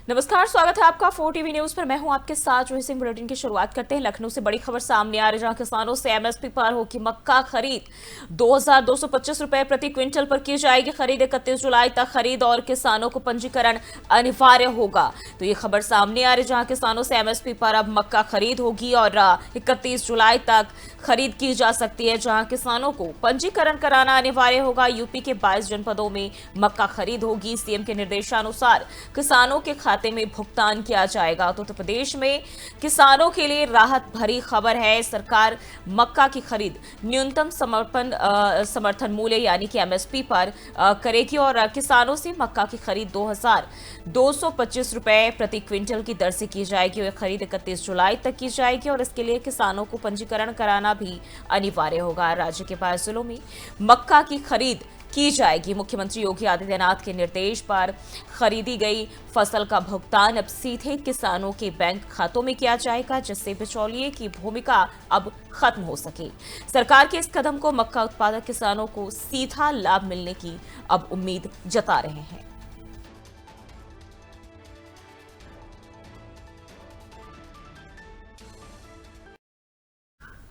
नमस्कार, स्वागत है आपका 4 टीवी न्यूज पर। मैं हूं आपके साथ जोही सिंह। बुलेटिन की शुरुआत करते हैं लखनऊ से। बड़ी खबर सामने आ रही, जहां किसानों से एमएसपी पर होगी मक्का खरीद। 2225 रुपए प्रति क्विंटल पर की जाएगी खरीद। 31 जुलाई तक खरीद और किसानों को पंजीकरण अनिवार्य होगा। तो ये खबर सामने आ रही, जहां किसानों से एमएसपी पर अब मक्का खरीद होगी और 31 जुलाई तक खरीद की जा सकती है, जहां किसानों को पंजीकरण कराना अनिवार्य होगा। यूपी के 22 जनपदों में मक्का खरीद होगी। सीएम के निर्देशानुसार किसानों के खाते में भुगतान किया जाएगा। तो उत्तर प्रदेश में किसानों के लिए राहत भरी खबर है। सरकार मक्का की खरीद न्यूनतम समर्थन मूल्य यानी कि एमएसपी पर करेगी और किसानों से मक्का की खरीद 2225 रुपए प्रति क्विंटल की दर से की जाएगी। यह खरीद 31 जुलाई तक की जाएगी और इसके लिए किसानों को पंजीकरण कराना भी अनिवार्य होगा। राज्य के 22 जिलों में मक्का की खरीद की जाएगी। मुख्यमंत्री योगी आदित्यनाथ के निर्देश पर खरीदी गई फसल का भुगतान अब सीधे किसानों के बैंक खातों में किया जाएगा, जिससे बिचौलिए की भूमिका अब खत्म हो सके। सरकार के इस कदम को मक्का उत्पादक किसानों को सीधा लाभ मिलने की अब उम्मीद जता रहे हैं।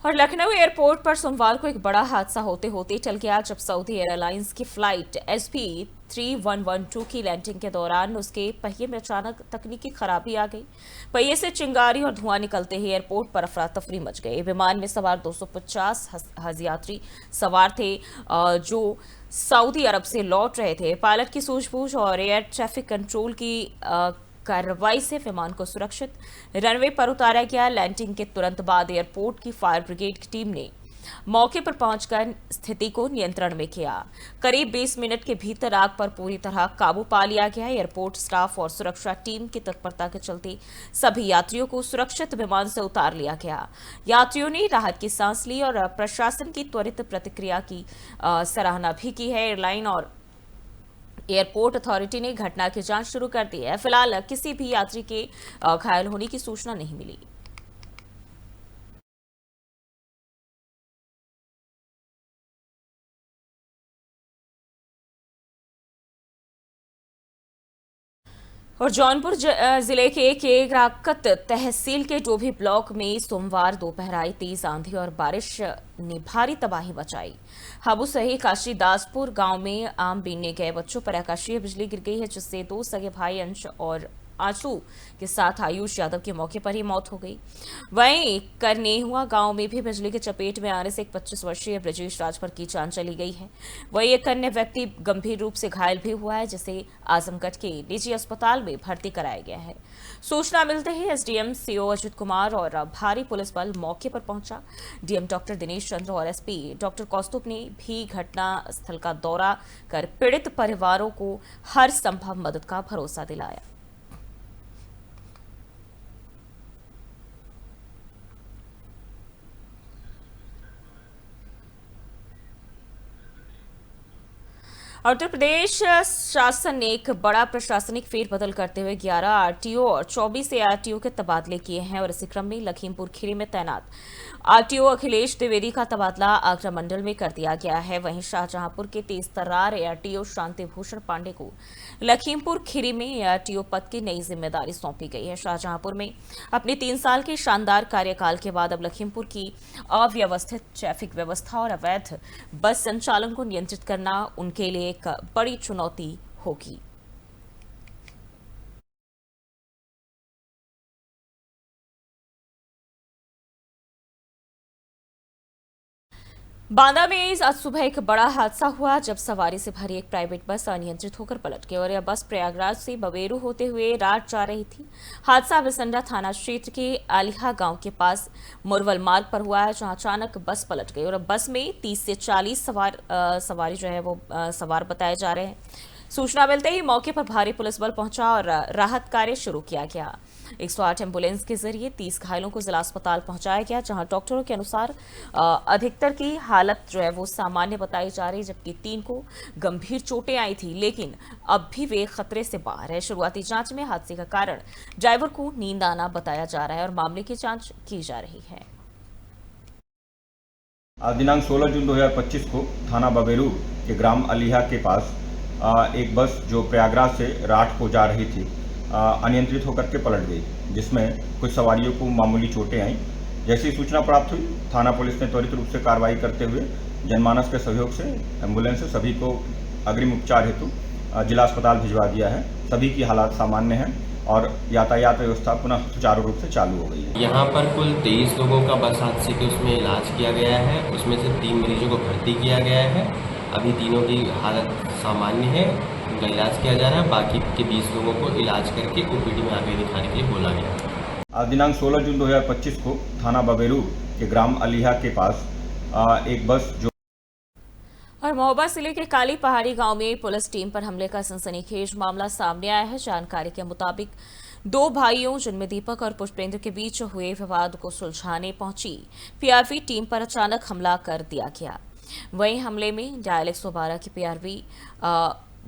और लखनऊ एयरपोर्ट पर सोमवार को एक बड़ा हादसा होते होते टल गया, जब सऊदी एयरलाइंस की फ्लाइट SP 3112 की लैंडिंग के दौरान उसके पहिए में अचानक तकनीकी खराबी आ गई। पहिए से चिंगारी और धुआं निकलते ही एयरपोर्ट पर अफरा तफरी मच गई। विमान में सवार 250 हज यात्री सवार थे, जो सऊदी अरब से लौट रहे थे। पायलट की सूझबूझ और एयर ट्रैफिक कंट्रोल की कार्रवाई से विमान को सुरक्षित रनवे पर उतारा गया। लैंडिंग के तुरंत बाद एयरपोर्ट की फायर ब्रिगेड की टीम ने मौके पर पहुंचकर स्थिति को नियंत्रण में किया। करीब 20 मिनट के भीतर आग पर पूरी तरह काबू पा लिया गया। एयरपोर्ट स्टाफ और सुरक्षा टीम की तत्परता के चलते सभी यात्रियों को सुरक्षित विमान से उतार लिया गया। यात्रियों ने राहत की सांस ली और प्रशासन की त्वरित प्रतिक्रिया की सराहना भी की है। एयरलाइन और एयरपोर्ट अथॉरिटी ने घटना की जांच शुरू कर दी है। फिलहाल किसी भी यात्री के घायल होने की सूचना नहीं मिली। और जौनपुर जिले के केराकत तहसील के डोभी ब्लॉक में सोमवार दोपहर आई तेज आंधी और बारिश ने भारी तबाही मचाई। हाबू सही काशीदासपुर गांव में आम बीनने गए बच्चों पर आकाशीय बिजली गिर गई है, जिससे 2 सगे भाई अंश और आंसू के साथ आयुष यादव की मौके पर ही मौत हो गई। वहीं करनेहुआ गांव में भी बिजली की चपेट में आने से एक 25 वर्षीय ब्रजेश राजभर की जान चली गई है। वहीं एक अन्य व्यक्ति गंभीर रूप से घायल भी हुआ है, जिसे आजमगढ़ के निजी अस्पताल में भर्ती कराया गया है। सूचना मिलते ही एसडीएम सीओ अजित कुमार और भारी पुलिस बल मौके पर पहुंचा। डीएम डॉक्टर दिनेश चंद्र और एसपी डॉक्टर कौस्तुभ ने भी घटना स्थल का दौरा कर पीड़ित परिवारों को हर संभव मदद का भरोसा दिलाया। उत्तर प्रदेश शासन ने एक बड़ा प्रशासनिक फेरबदल करते हुए 11 आरटीओ और 24 एआरटीओ के तबादले किए हैं और इसी क्रम में लखीमपुर खीरी में तैनात आरटीओ अखिलेश द्विवेदी का तबादला आगरा मंडल में कर दिया गया है। वहीं शाहजहांपुर के तेजतर्रार एआरटीओ शांति भूषण पांडे को लखीमपुर खीरी में एआरटीओ पद की नई जिम्मेदारी सौंपी गई है। शाहजहांपुर में अपने 3 साल के शानदार कार्यकाल के बाद अब लखीमपुर की अव्यवस्थित ट्रैफिक व्यवस्था और अवैध बस संचालन को नियंत्रित करना उनके लिए एक बड़ी चुनौती होगी। बांदा में आज सुबह एक बड़ा हादसा हुआ, जब सवारी से भरी एक प्राइवेट बस अनियंत्रित होकर पलट गई और यह बस प्रयागराज से बवेरू होते हुए रात जा रही थी। हादसा बिसंडा थाना क्षेत्र के आलिहा गांव के पास मुरवल मार्ग पर हुआ है, जहां अचानक बस पलट गई और बस में 30 से 40 सवारी जो है वो सवार बताए जा रहे हैं। सूचना मिलते ही मौके पर भारी पुलिस बल पहुंचा और राहत कार्य शुरू किया गया। 108 एम्बुलेंस के जरिए 30 घायलों को जिला अस्पताल पहुंचाया गया, जहां डॉक्टरों के अनुसार अधिकतर की हालत जो है वो सामान्य बताई जा रही, जबकि 3 को गंभीर चोटें आई थी, लेकिन अब भी वे खतरे से बाहर है। शुरुआती जांच में हादसे का कारण ड्राइवर को नींद आना बताया जा रहा है और मामले की जांच की जा रही है। दिनांक 16 जून 2025 को थाना बवेरू के ग्राम अलीहा के पास एक बस जो प्रयागराज से राठ को जा रही थी, अनियंत्रित होकर के पलट गई, जिसमें कुछ सवारियों को मामूली चोटें आईं। जैसी सूचना प्राप्त हुई, थाना पुलिस ने त्वरित रूप से कार्रवाई करते हुए जनमानस के सहयोग से एम्बुलेंस से सभी को अग्रिम उपचार हेतु जिला अस्पताल भिजवा दिया है। सभी की हालात सामान्य हैं और यातायात व्यवस्था पुनः सुचारू रूप से चालू हो गई है। यहाँ पर कुल 23 लोगों का बस हादसे के उसमें इलाज किया गया है। उसमें से 3 मरीजों को भर्ती किया गया है। अभी तीनों की हालत सामान्य है, उनका इलाज किया जा रहा है। बाकी के 20 लोगों को इलाज करके ओपीडी में आगे दिखाने के लिए बोला गया है। आज दिनांक 16 जून 2025 को थाना बबेरू के ग्राम अलीहा के पास एक बस जो और महोबा जिले के काली पहाड़ी गांव में पुलिस टीम पर हमले का सनसनीखेज मामला सामने आया है। जानकारी के मुताबिक 2 भाइयों जिनमें दीपक और पुष्पेंद्र के बीच हुए विवाद को सुलझाने पहुंची पीआरवी टीम पर अचानक हमला कर दिया गया। वहीं हमले में डायल 112 की पीआरवी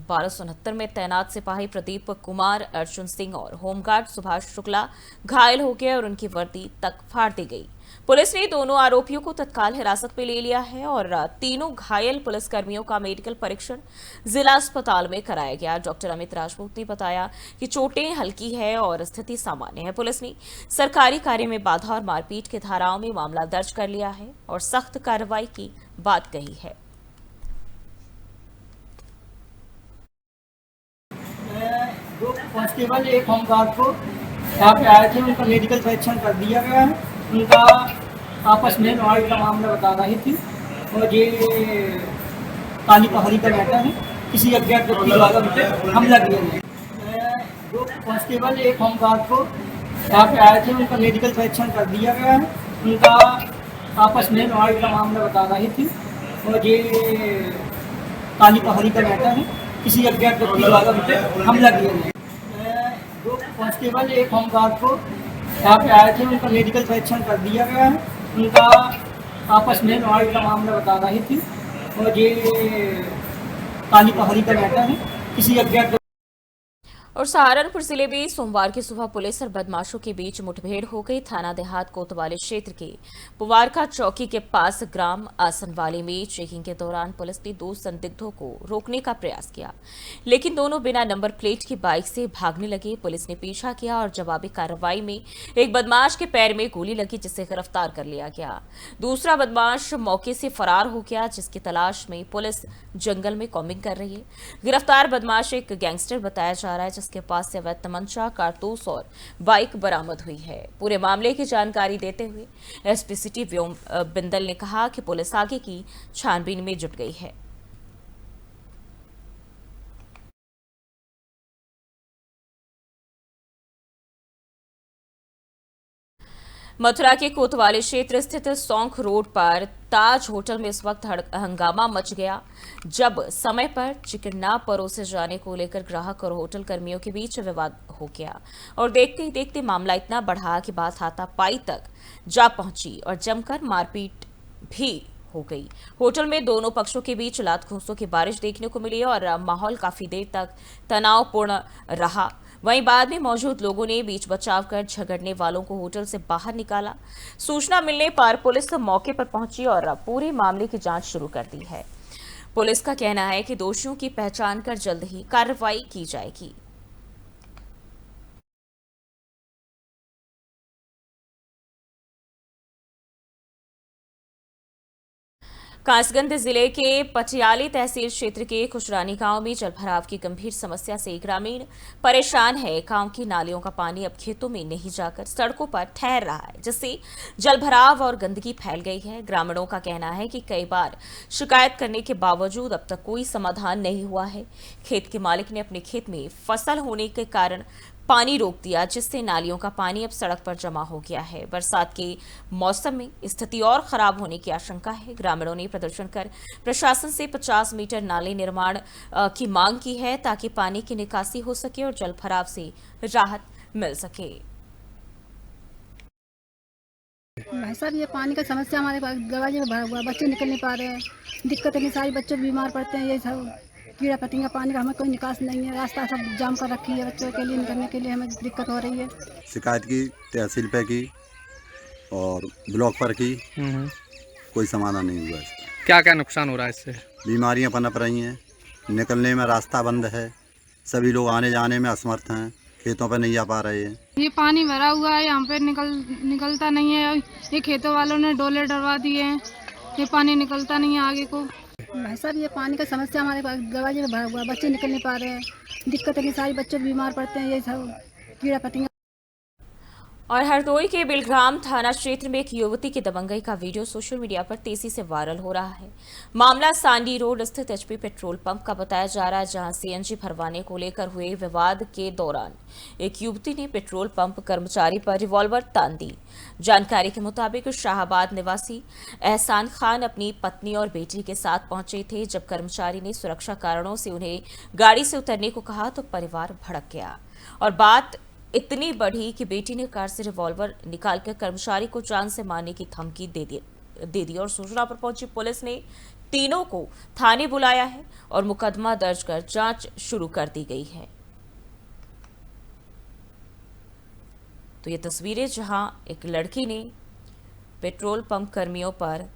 1269 में तैनात सिपाही प्रदीप कुमार, अर्जुन सिंह और होमगार्ड सुभाष शुक्ला घायल हो गए और उनकी वर्दी तक फाड़ दी गई। पुलिस ने दोनों आरोपियों को तत्काल हिरासत में ले लिया है और तीनों घायल पुलिसकर्मियों का मेडिकल परीक्षण जिला अस्पताल में कराया गया। डॉक्टर अमित राजपूत ने बताया कि चोटें हल्की है और स्थिति सामान्य है। पुलिस ने सरकारी कार्य में बाधा और मारपीट की धाराओं में मामला दर्ज कर लिया है और सख्त कार्रवाई की बात कही है। दो कांस्टेबल एक होमगार्ड को यहाँ पे आए थे, उनका मेडिकल परीक्षण कर दिया गया है। उनका आपस में लड़ाई का मामला बता रही थी और ये काली पहाड़ी का मैटर है। किसी अज्ञात व्यक्ति द्वारा उन पर हमला किया गया। दो कांस्टेबल एक होमगार्ड को यहाँ पे आए थे, उनका मेडिकल परीक्षण कर दिया गया है। उनका आपस में लड़ाई का मामला बता रही थी और ये काली पहाड़ी का मैटर है। किसी अज्ञात व्यक्ति द्वारा उन पर हमला किया गया। दो कांस्टेबल एक होमगार्ड को यहाँ पे आए थे, उनका मेडिकल परीक्षण कर दिया गया है। उनका आपस में लड़ाई का मामला बता रही थी और ये काली पहाड़ी का मैटर है। किसी अज्ञात और सहारनपुर जिले में सोमवार की सुबह पुलिस और बदमाशों के बीच मुठभेड़ हो गई। थाना देहात कोतवाली क्षेत्र के पुवारका चौकी के पास ग्राम आसनवाली में चेकिंग के दौरान पुलिस ने 2 संदिग्धों को रोकने का प्रयास किया, लेकिन दोनों बिना नंबर प्लेट की बाइक से भागने लगे। पुलिस ने पीछा किया और जवाबी कार्रवाई में एक बदमाश के पैर में गोली लगी, जिसे गिरफ्तार कर लिया गया। दूसरा बदमाश मौके से फरार हो गया, जिसकी तलाश में पुलिस जंगल में कॉम्बिंग कर रही है। गिरफ्तार बदमाश एक गैंगस्टर बताया जा रहा है, जिसके पास से अवैध तमंचा, कारतूस और बाइक बरामद हुई है। पूरे मामले की जानकारी देते हुए एसपी सिटी व्योम बिंदल ने कहा कि पुलिस आगे की छानबीन में जुट गई है। मथुरा के कोतवाली क्षेत्र स्थित सौंख रोड पर ताज होटल में इस वक्त हंगामा मच गया, जब समय पर चिकन ना परोसे जाने को लेकर ग्राहक और होटल कर्मियों के बीच विवाद हो गया और देखते ही देखते मामला इतना बढ़ा कि बात हाथापाई तक जा पहुंची और जमकर मारपीट भी हो गई। होटल में दोनों पक्षों के बीच लात घूंसों की बारिश देखने को मिली और माहौल काफी देर तक तनावपूर्ण रहा। वहीं बाद में मौजूद लोगों ने बीच बचाव कर झगड़ने वालों को होटल से बाहर निकाला। सूचना मिलने पर पुलिस मौके पर पहुंची और पूरे मामले की जांच शुरू कर दी है। पुलिस का कहना है कि दोषियों की पहचान कर जल्द ही कार्रवाई की जाएगी। कासगंज जिले के पटियाली तहसील क्षेत्र के खुशरानी गांव में जलभराव की गंभीर समस्या से ग्रामीण परेशान है। गांव की नालियों का पानी अब खेतों में नहीं जाकर सड़कों पर ठहर रहा है, जिससे जलभराव और गंदगी फैल गई है। ग्रामीणों का कहना है कि कई बार शिकायत करने के बावजूद अब तक कोई समाधान नहीं हुआ है। खेत के मालिक ने अपने खेत में फसल होने के कारण पानी रोक दिया, जिससे नालियों का पानी अब सड़क पर जमा हो गया है। बरसात के मौसम में स्थिति और खराब होने की आशंका है। ग्रामीणों ने प्रदर्शन कर प्रशासन से 50 मीटर नाले निर्माण की मांग की है, ताकि पानी की निकासी हो सके और जल भराव से राहत मिल सके। भाई साहब, ये पानी का समस्या हमारे दरवाजे में भरा हुआ, बच्चे निकल नहीं पा रहे हैं, दिक्कत है, सारे बच्चे बीमार पड़ते हैं। ये सब कीड़ा पतिंगा पानी का हमें कोई निकास नहीं है, रास्ता सब जाम कर रखी है, बच्चों के लिए निकलने के लिए हमें दिक्कत हो रही है। शिकायत की तहसील पे की और ब्लॉक पर की, कोई समाधान नहीं हुआ इसका। क्या क्या नुकसान हो रहा है इससे? बीमारियां पनप रही हैं, निकलने में रास्ता बंद है, सभी लोग आने जाने में असमर्थ हैं, खेतों पे नहीं आ पा रहे हैं। ये पानी भरा हुआ है, यहाँ पे निकलता नहीं है। ये खेतों वालों ने डोले डरवा दिए हैं, ये पानी निकलता नहीं है आगे को। भाई साहब ये पानी का समस्या हमारे दरवाजे में भरा हुआ है, बच्चे निकल नहीं पा रहे हैं, दिक्कत है, सारे बच्चे बीमार पड़ते हैं, ये सब कीड़ा पतिंगा। और हरदोई के बिलग्राम थाना क्षेत्र में एक युवती की दबंगई का वीडियो सोशल मीडिया पर तेजी से वायरल हो रहा है। मामला सांडी रोड स्थित एचपी पेट्रोल पंप का बताया जा रहा है, जहां सीएनजी भरवाने को लेकर हुए विवाद के दौरान एक युवती ने पेट्रोल पंप कर्मचारी पर रिवॉल्वर तान दी। जानकारी के मुताबिक शाहाबाद निवासी एहसान खान अपनी पत्नी और बेटी के साथ पहुंचे थे। जब कर्मचारी ने सुरक्षा कारणों से उन्हें गाड़ी से उतरने को कहा तो परिवार भड़क गया और बात इतनी बढ़ी कि बेटी ने कार से रिवॉल्वर निकालकर कर्मचारी को जान से मारने की धमकी दे दी और सूचना पर पहुंची पुलिस ने तीनों को थाने बुलाया है और मुकदमा दर्ज कर जांच शुरू कर दी गई है। तो ये तस्वीरें जहां एक लड़की ने पेट्रोल पंप कर्मियों पर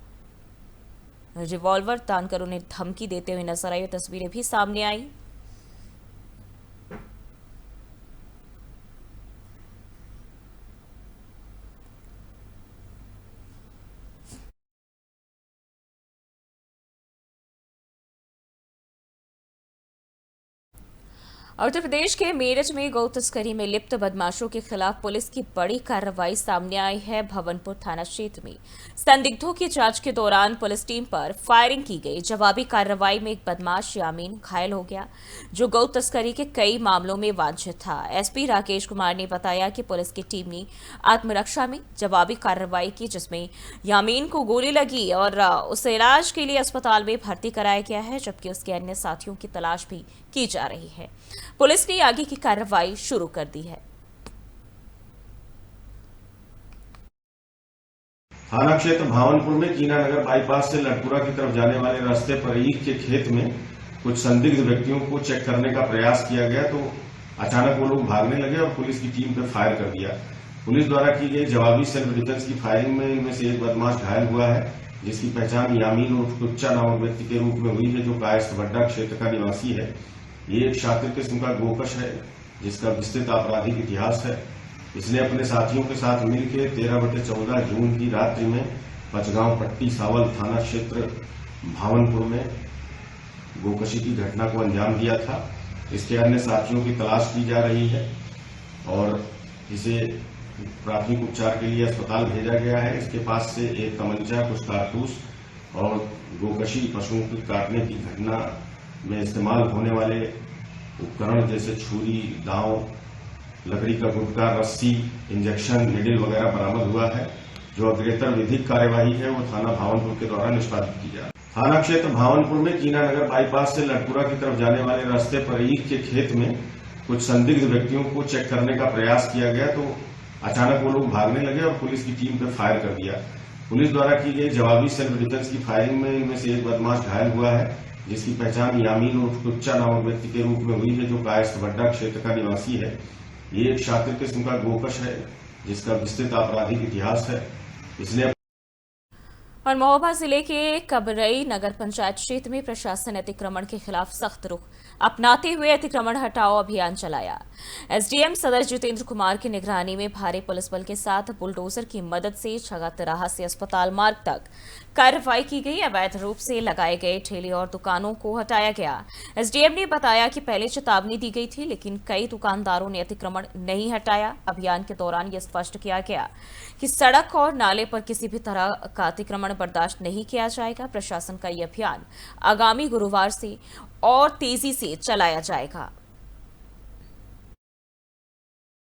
रिवॉल्वर तानकर उन्हें धमकी देते हुए नजर आई, तस्वीरें भी सामने आई। उत्तर प्रदेश के मेरठ में गौ तस्करी में लिप्त बदमाशों के खिलाफ पुलिस की बड़ी कार्रवाई सामने आई है। भवनपुर थाना क्षेत्र में संदिग्धों की जांच के दौरान पुलिस टीम पर फायरिंग की गई। जवाबी कार्रवाई में एक बदमाश यामीन घायल हो गया, जो गौ तस्करी के कई मामलों में वांछित था। एसपी राकेश कुमार ने बताया कि पुलिस की टीम ने आत्मरक्षा में जवाबी कार्रवाई की, जिसमें यामीन को गोली लगी और उसे इलाज के लिए अस्पताल में भर्ती कराया गया है, जबकि उसके अन्य साथियों की तलाश भी की जा रही है। पुलिस ने आगे की कार्रवाई शुरू कर दी है। थाना क्षेत्र भावनपुर में कीना नगर बाईपास से लटपुरा की तरफ जाने वाले रास्ते पर ईख के खेत में कुछ संदिग्ध व्यक्तियों को चेक करने का प्रयास किया गया तो अचानक वो लोग भागने लगे और पुलिस की टीम पर फायर कर दिया। पुलिस द्वारा की गई जवाबी सेल्फ डिफेंस की फायरिंग में इनमें से एक बदमाश घायल हुआ है, जिसकी पहचान यामीन उर्फ कुच्चा नामक व्यक्ति के रूप में हुई है, जो कायस्थ वड्डा क्षेत्र का निवासी है। ये एक शातिर किस्म का गोकश है, जिसका विस्तृत आपराधिक इतिहास है। इसने अपने साथियों के साथ मिलकर 13/14 जून की रात्रि में पचगांव पट्टी सावल थाना क्षेत्र भावनपुर में गोकशी की घटना को अंजाम दिया था। इसके अन्य साथियों की तलाश की जा रही है और इसे प्राथमिक उपचार के लिए अस्पताल भेजा गया है। इसके पास से एक तमंचा, कुछ कारतूस और गोकशी पशुओं की काटने की घटना में इस्तेमाल होने वाले उपकरण जैसे छुरी, दांव, लकड़ी का गुटका, रस्सी, इंजेक्शन, निडिल वगैरह बरामद हुआ है। जो अग्रेतर विधिक कार्यवाही है वो थाना भावनपुर के द्वारा निष्पादित की जा रही है। थाना क्षेत्र भावनपुर में कीना नगर बाईपास से लटपुरा की तरफ जाने वाले रास्ते पर ईख के खेत में कुछ संदिग्ध व्यक्तियों को चेक करने का प्रयास किया गया तो अचानक वो लोग भागने लगे और पुलिस की टीम पर फायर कर दिया। पुलिस द्वारा की गई जवाबी सेल्फ डिफेंस की फायरिंग में इनमें से एक बदमाश घायल हुआ है, जिसकी पहचान यामीन उर्फ कुच्चा नामक व्यक्ति के रूप में हुई है, जो कायस्थ वड्डा क्षेत्र का निवासी है। ये एक शातिर किस्म का गोकश है, जिसका विस्तृत आपराधिक इतिहास है। इसने और महोबा जिले के कबरई नगर पंचायत क्षेत्र में प्रशासन अतिक्रमण के खिलाफ सख्त रुख अपनाते हुए अतिक्रमण हटाओ अभियान चलाया। एसडीएम सदर जितेंद्र कुमार की निगरानी में भारी पुलिस बल के साथ बुलडोजर की मदद से छगा तिराहा से अस्पताल मार्ग तक कार्रवाई की गई। अवैध रूप से लगाए गए ठेले और दुकानों को हटाया गया। एसडीएम ने बताया कि पहले चेतावनी दी गई थी, लेकिन कई दुकानदारों ने अतिक्रमण नहीं हटाया। अभियान के दौरान यह स्पष्ट किया गया कि सड़क और नाले पर किसी भी तरह का अतिक्रमण बर्दाश्त नहीं किया जाएगा। प्रशासन का यह अभियान आगामी गुरुवार से और तेजी से चलाया जाएगा।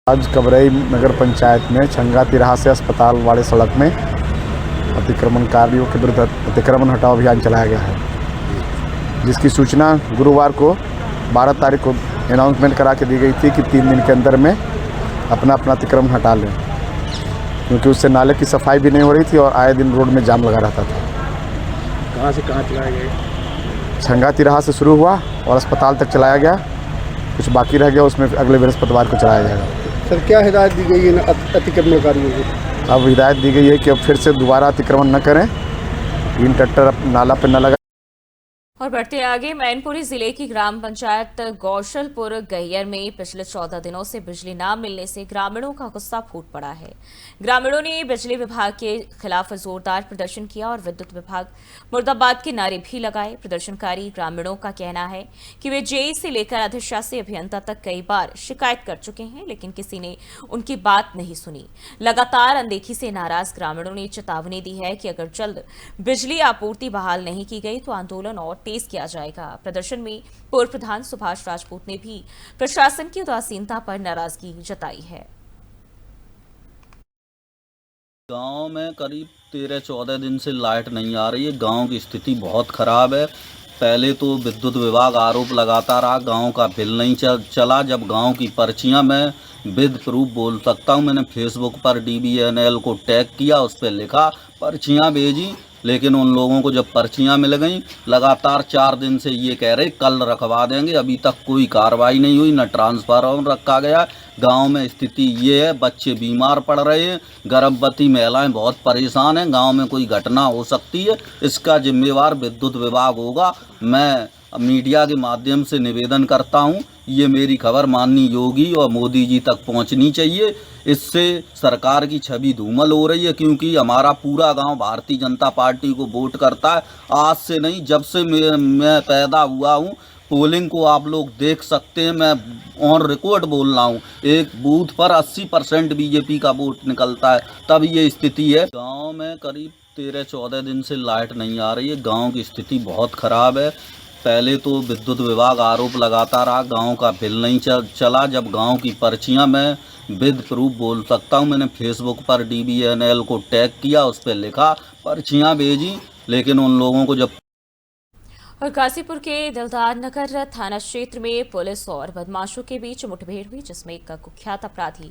आज कबरई नगर पंचायत में छंगा तिराहा से अस्पताल वाले सड़क में अतिक्रमणकारियों के विरुद्ध अतिक्रमण हटाओ अभियान चलाया गया है, जिसकी सूचना गुरुवार को 12 तारीख को अनाउंसमेंट करा के दी गई थी कि 3 दिन के अंदर में अपना अतिक्रमण हटा लें, क्योंकि उससे नाले की सफाई भी नहीं हो रही थी और आए दिन रोड में जाम लगा रहता था। कहाँ से कहाँ चलाया गया? छंगा तिराहा से शुरू हुआ और अस्पताल तक चलाया गया। कुछ बाकी रह गया, उसमें अगले बृहस्पतिवार को चलाया जाएगा। सर, क्या हिदायत दी गई है अतिक्रमणकारियों को? अब हिदायत दी गई है कि अब फिर से दोबारा अतिक्रमण न करें, इन ट्रैक्टर नाला पर न लगा। और बढ़ते आगे, मैनपुरी जिले की ग्राम पंचायत गौशलपुर गैयर में पिछले 14 दिनों से बिजली न मिलने से ग्रामीणों का गुस्सा फूट पड़ा है। ग्रामीणों ने बिजली विभाग के खिलाफ जोरदार प्रदर्शन किया और विद्युत विभाग मुर्दाबाद के नारे भी लगाए। प्रदर्शनकारी ग्रामीणों का कहना है कि वे जेई से लेकर अधिशासी अभियंता तक कई बार शिकायत कर चुके हैं, लेकिन किसी ने उनकी बात नहीं सुनी। लगातार अनदेखी से नाराज ग्रामीणों ने चेतावनी दी है कि अगर जल्द बिजली आपूर्ति बहाल नहीं की गई तो आंदोलन और तेज किया जाएगा। प्रदर्शन में पूर्व प्रधान सुभाष राजपूत ने भी प्रशासन की उदासीनता पर नाराजगी जताई है। गांव में करीब 13-14 दिन से लाइट नहीं आ रही है। गांव की स्थिति बहुत ख़राब है। पहले तो विद्युत विभाग आरोप लगाता रहा, गांव का बिल नहीं चला। जब गांव की पर्चियां, मैं विद प्रूफ बोल सकता हूं, मैंने फेसबुक पर DBNL को टैग किया, उस पर लिखा, पर्चियां भेजी, लेकिन उन लोगों को जब पर्चियां मिल गई, लगातार 4 दिन से ये कह रहे कल रखवा देंगे, अभी तक कोई कार्रवाई नहीं हुई, न ट्रांसफार्मर रखा गया। गांव में स्थिति ये है, बच्चे बीमार पड़ रहे हैं, गर्भवती महिलाएं बहुत परेशान हैं, गांव में कोई घटना हो सकती है, इसका जिम्मेवार विद्युत विभाग होगा। मैं मीडिया के माध्यम से निवेदन करता हूं, ये मेरी खबर माननीय योगी और मोदी जी तक पहुंचनी चाहिए। इससे सरकार की छवि धूमल हो रही है, क्योंकि हमारा पूरा गांव भारतीय जनता पार्टी को वोट करता है। आज से नहीं, जब से मैं पैदा हुआ हूं, पोलिंग को आप लोग देख सकते हैं, मैं ऑन रिकॉर्ड बोल रहा हूँ, एक बूथ पर 80% बीजेपी का वोट निकलता है, तब ये स्थिति है। गांव में करीब 13-14 दिन से लाइट नहीं आ रही है। गांव की स्थिति बहुत ख़राब है। पहले तो विद्युत विभाग आरोप लगाता रहा, गांव का बिल नहीं चला। जब गांव की पर्चियां, मैं विद प्रूफ बोल सकता हूं, मैंने फेसबुक पर DBNL को टैग किया, उस पर लिखा, पर्चियां भेजी, लेकिन उन लोगों को जब और गाजीपुर के दिलदार नगर थाना क्षेत्र में पुलिस और बदमाशों के बीच मुठभेड़ हुई, जिसमें एक कुख्यात अपराधी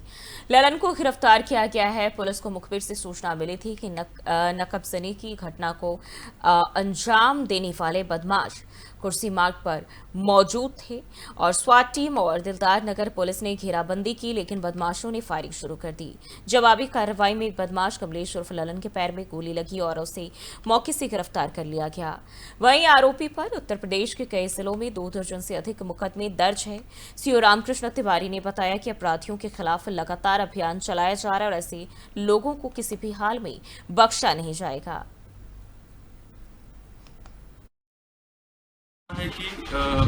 ललन को गिरफ्तार किया गया है। पुलिस को मुखबिर से सूचना मिली थी कि नकबजनी की घटना को अंजाम देने वाले बदमाश कुर्सी मार्ग पर मौजूद थे और स्वाट टीम और दिलदार नगर पुलिस ने घेराबंदी की, लेकिन बदमाशों ने फायरिंग शुरू कर दी। जवाबी कार्रवाई में एक बदमाश कमलेश उर्फ ललन के पैर में गोली लगी और उसे मौके से गिरफ्तार कर लिया गया। वहीं आरोपी पर उत्तर प्रदेश के कई जिलों में 2 दर्जन से अधिक मुकदमे दर्ज है। सीओ रामकृष्ण तिवारी ने बताया कि अपराधियों के खिलाफ लगातार अभियान चलाया जा रहा है और ऐसे लोगों को किसी भी हाल में बख्शा नहीं जाएगा। है कि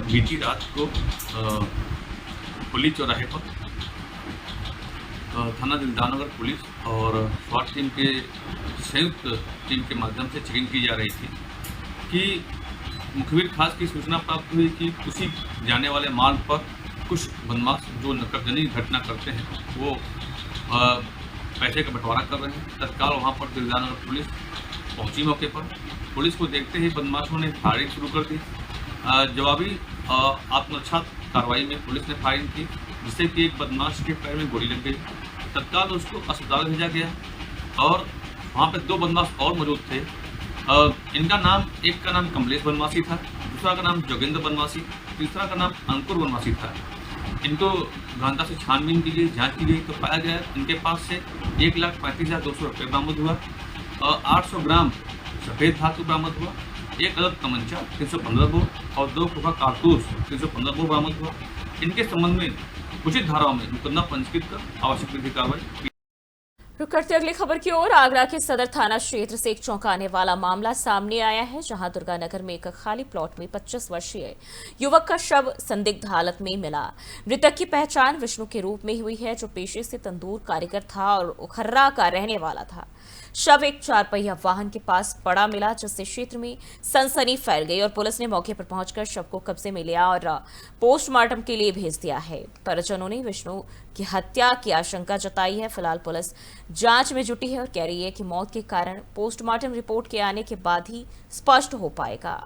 बीती रात को पुलिस चौराहे पर थाना दिलदारनगर पुलिस और स्वाट टीम के संयुक्त टीम के माध्यम से चेकिंग की जा रही थी कि मुखबिर खास की सूचना प्राप्त हुई कि उसी जाने वाले मार्ग पर कुछ बदमाश जो नकबजनी घटना करते हैं वो पैसे का बंटवारा कर रहे हैं। तत्काल वहाँ पर दिलदारनगर पुलिस पहुंची मौके पर। पुलिस को देखते ही बदमाशों ने फायरिंग शुरू कर दी। जवाबी आत्मरक्षा कार्रवाई में पुलिस ने फायरिंग की, जिससे कि एक बदमाश के पैर में गोली लग गई। तत्काल उसको अस्पताल भेजा गया और वहाँ पे 2 बदमाश और मौजूद थे। इनका नाम, एक का नाम कमलेश बनवासी था, दूसरा का नाम जोगेंद्र बनवासी, तीसरा का नाम अंकुर बनवासी था। इनको गहनता से छानबीन की गई, जाँच की गई तो पाया गया इनके पास से 1,35,200 रुपये बरामद हुआ, 800 ग्राम सफ़ेद धातु बरामद हुआ, एक अदद तमंचा 315 बोर और 2 खोखा कारतूस 315 बोर बरामद हुआ। इनके संबंध में उचित धाराओं में मुकदमा पंजीकृत कर आवश्यक विधिक कार्रवाई। रुक करते अगली खबर की ओर। आगरा के सदर थाना क्षेत्र से एक चौंकाने वाला मामला सामने आया है, जहां दुर्गानगर में एक खाली प्लॉट में 25 वर्षीय युवक का शव संदिग्ध हालत में मिला। मृतक की पहचान विष्णु के रूप में हुई है, जो पेशे से तंदूर कारीगर था और उखर्रा का रहने वाला था। शव एक 4 पहिया वाहन के पास पड़ा मिला, जिससे क्षेत्र में सनसनी फैल गई और पुलिस ने मौके पर पहुंचकर शव को कब्जे में लिया और पोस्टमार्टम के लिए भेज दिया है। परिजनों ने विष्णु की हत्या की आशंका जताई है। फिलहाल पुलिस जांच में जुटी है और कह रही है कि मौत के कारण पोस्टमार्टम रिपोर्ट के आने के बाद ही स्पष्ट हो पाएगा।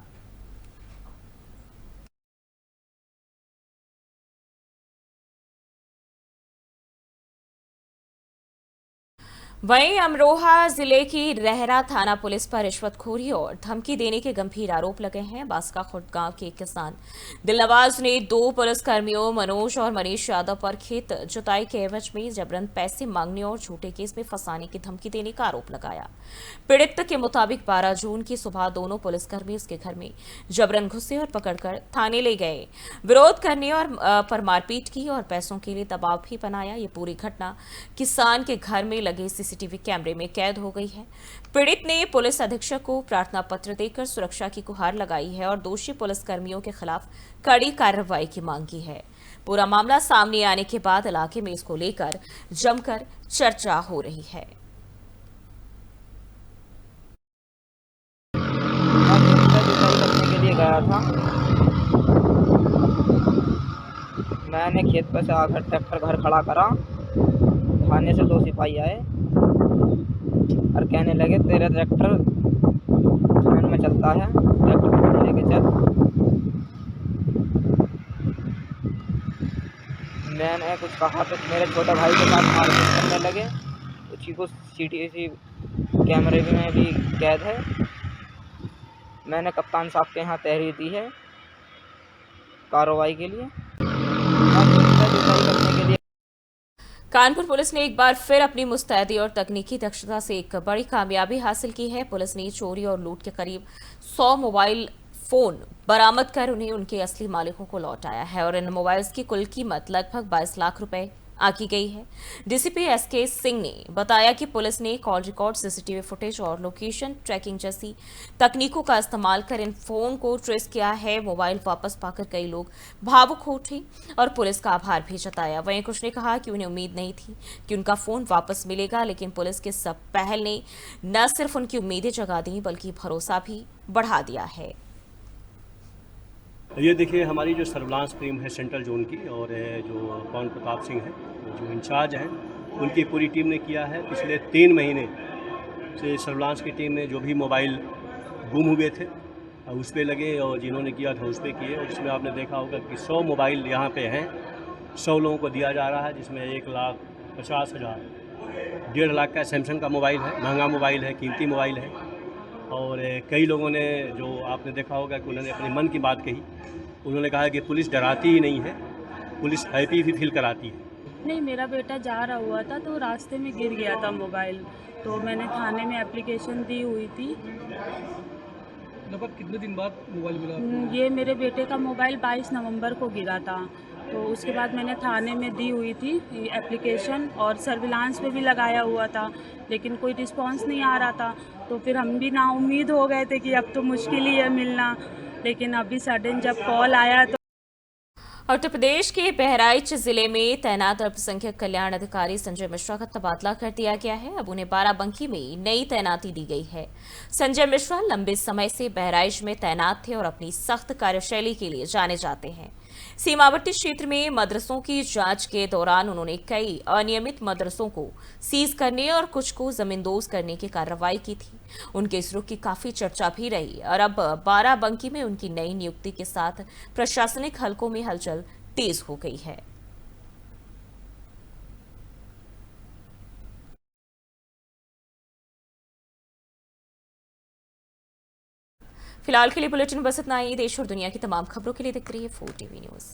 वहीं अमरोहा जिले की रहरा थाना पुलिस पर रिश्वतखोरी और धमकी देने के गंभीर आरोप लगे हैं। बास्का खुर्द गांव के किसान दिलनवाज ने 2 पुलिसकर्मियों मनोज और मनीष यादव पर खेत जुताई के एवज में जबरन पैसे मांगने और झूठे केस में फंसाने की धमकी देने का आरोप लगाया। पीड़ित के मुताबिक 12 जून की सुबह दोनों पुलिसकर्मी उसके घर में जबरन घुसे और पकड़कर थाने ले गए। विरोध करने और पर मारपीट की और पैसों के लिए दबाव भी बनाया। ये पूरी घटना किसान के घर में लगे सीसीटीवी कैमरे में कैद हो गई है। पीड़ित ने पुलिस अधीक्षक को प्रार्थना पत्र देकर सुरक्षा की गुहार लगाई है और दोषी पुलिसकर्मियों के खिलाफ कड़ी कार्रवाई की मांग की है। पूरा मामला सामने आने के बाद इलाके में इसको लेकर जमकर चर्चा हो रही है। के लिए गया था, मैंने खेत पर से आकर ट्रैक्टर घर खड़ा करा। थाने से 2 सिपाही आए और कहने लगे तेरा ट्रैक्टर थाने में चलता है, ट्रैक्टर को लेके चल। मैंने कुछ कहा तो मेरे छोटे भाई के साथ मारपीट करने लगे। उसी को सीसीटीवी कैमरे में भी कैद है। मैंने कप्तान साहब के यहाँ तहरीर दी है कार्रवाई के लिए। कानपुर पुलिस ने एक बार फिर अपनी मुस्तैदी और तकनीकी दक्षता से एक बड़ी कामयाबी हासिल की है। पुलिस ने चोरी और लूट के करीब 100 मोबाइल फोन बरामद कर उन्हें उनके असली मालिकों को लौटाया है और इन मोबाइल्स की कुल कीमत लगभग 22 लाख रुपए आकी गई है। डीसीपी एसके सिंह ने बताया कि पुलिस ने कॉल रिकॉर्ड, सीसीटीवी फुटेज और लोकेशन ट्रैकिंग जैसी तकनीकों का इस्तेमाल कर इन फोन को ट्रेस किया है। मोबाइल वापस पाकर कई लोग भावुक हो उठे और पुलिस का आभार भी जताया। वहीं कुछ ने कहा कि उन्हें उम्मीद नहीं थी कि उनका फोन वापस मिलेगा, लेकिन पुलिस के सब पहल ने न सिर्फ उनकी उम्मीदें जगा दी बल्कि भरोसा भी बढ़ा दिया है। ये देखिए, हमारी जो सर्विलांस टीम है सेंट्रल जोन की और जो पवन प्रताप सिंह हैं जो इंचार्ज हैं, उनकी पूरी टीम ने किया है। पिछले 3 महीने से सर्विलांस की टीम ने जो भी मोबाइल गुम हुए थे उस पर लगे और जिन्होंने किया था उस पर किए। और इसमें आपने देखा होगा कि 100 मोबाइल यहाँ पे हैं, 100 लोगों को दिया जा रहा है, जिसमें 1,50,000 1.5 लाख का सैमसंग का मोबाइल है, महंगा मोबाइल है, कीमती मोबाइल है। और कई लोगों ने, जो आपने देखा होगा कि उन्होंने अपने मन की बात कही। उन्होंने कहा कि पुलिस डराती ही नहीं है, पुलिस हैप्पी भी फील कराती है। नहीं, मेरा बेटा जा रहा हुआ था तो रास्ते में गिर गया था मोबाइल, तो मैंने थाने में एप्लीकेशन दी हुई थी। लगभग कितने दिन बाद मोबाइल मिला? ये मेरे बेटे का मोबाइल 22 नवंबर को गिरा था, तो उसके बाद मैंने थाने में दी हुई थी एप्लीकेशन और सर्विलांस पे भी लगाया हुआ था, लेकिन कोई रिस्पांस नहीं आ रहा था। तो फिर हम भी ना उम्मीद हो गए थे कि अब तो मुश्किल ही है मिलना, लेकिन अभी सडन जब कॉल आया तो। उत्तर प्रदेश के बहराइच जिले में तैनात अल्पसंख्यक कल्याण अधिकारी संजय मिश्रा का तबादला कर दिया गया है। अब उन्हें बाराबंकी में नई तैनाती दी गई है। संजय मिश्रा लंबे समय से बहराइच में तैनात थे और अपनी सख्त कार्यशैली के लिए जाने जाते हैं। सीमावर्ती क्षेत्र में मदरसों की जांच के दौरान उन्होंने कई अनियमित मदरसों को सीज करने और कुछ को जमींदोज करने की कार्रवाई की थी। उनके इस रुख की काफी चर्चा भी रही और अब बाराबंकी में उनकी नई नियुक्ति के साथ प्रशासनिक हलकों में हलचल तेज हो गई है। फिलहाल के लिए बुलेटिन बस इतना ही। देश और दुनिया की तमाम खबरों के लिए देखते रहिए 4 TV न्यूज़।